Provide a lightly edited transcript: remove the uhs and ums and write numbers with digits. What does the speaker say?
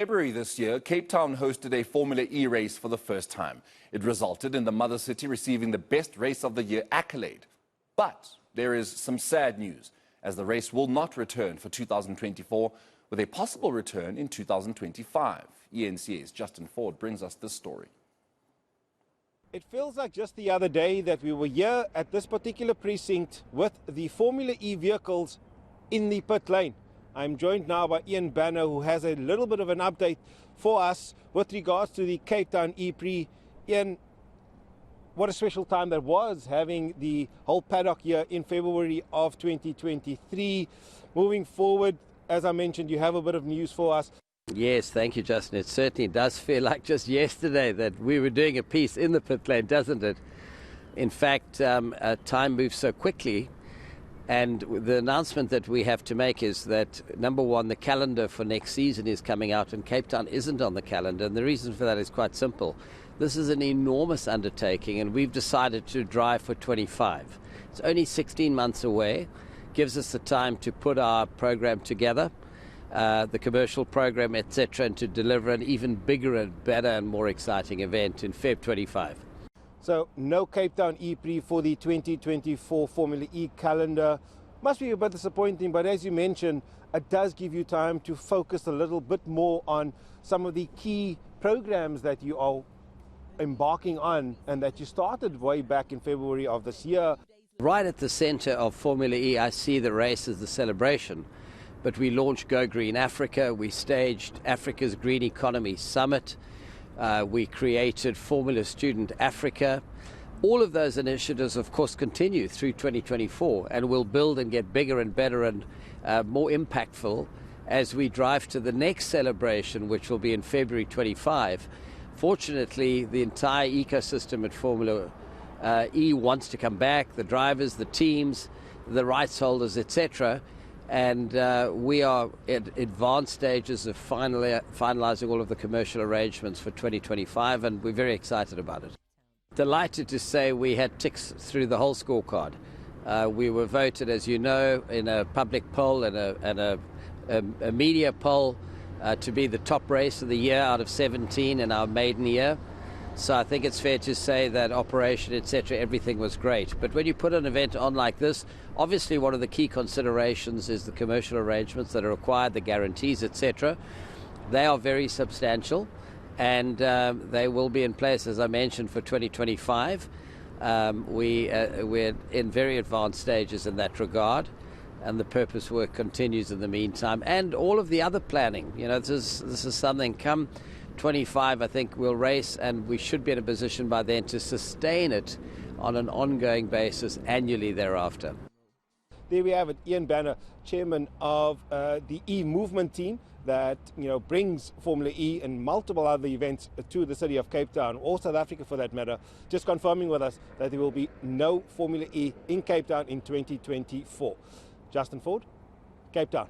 February this year, Cape Town hosted a Formula E race for the first time. It resulted in the mother city receiving the Best Race of the Year accolade. But there is some sad news, as the race will not return for 2024, with a possible return in 2025. eNCA's Justin Ford brings us this story. It feels like just the other day that we were here at this particular precinct with the Formula E vehicles in the pit lane. I'm joined now by Ian Banner, who has a little bit of an update for us with regards to the Cape Town E-Prix. Ian, what a special time that was, having the whole paddock here in February of 2023. Moving forward, as I mentioned, you have a bit of news for us. Yes, thank you, Justin. It certainly does feel like just yesterday that we were doing a piece in the pit lane, doesn't it? In fact, time moves so quickly. And the announcement that we have to make is that, number one, the calendar for next season is coming out and Cape Town isn't on the calendar. And the reason for that is quite simple. This is an enormous undertaking and we've decided to drive for 25. It's only 16 months away. Gives us the time to put our program together, the commercial program, etc., and to deliver an even bigger and better and more exciting event in Feb 25. So no Cape Town E-Prix for the 2024 Formula E calendar. Must be a bit disappointing, but as you mentioned, it does give you time to focus a little bit more on some of the key programs that you are embarking on and that you started way back in February of this year. Right at the center of Formula E, I see the race as the celebration. But we launched Go Green Africa, we staged Africa's Green Economy Summit, we created Formula Student Africa. All of those initiatives, of course, continue through 2024 and will build and get bigger and better and more impactful as we drive to the next celebration, which will be in February 25. Fortunately, the entire ecosystem at Formula E wants to come back, the drivers, the teams, the rights holders, etc., and we are at advanced stages of finalizing all of the commercial arrangements for 2025, and we're very excited about it. Delighted to say we had ticks through the whole scorecard. We were voted, as you know, in a public poll and a media poll to be the top race of the year out of 17 in our maiden year. So I think it's fair to say that operation, etc., everything was great. But when you put an event on like this, obviously one of the key considerations is the commercial arrangements that are required, the guarantees, etc. They are very substantial, and they will be in place, as I mentioned, for 2025. We're in very advanced stages in that regard, and the purpose work continues in the meantime, and all of the other planning. You know, this is something come 25, I think we'll race, and we should be in a position by then to sustain it on an ongoing basis annually thereafter. There we have it, Ian Banner, chairman of the E-Movement team that brings Formula E and multiple other events to the city of Cape Town, or South Africa for that matter, just confirming with us that there will be no Formula E in Cape Town in 2024. Justin Ford, Cape Town.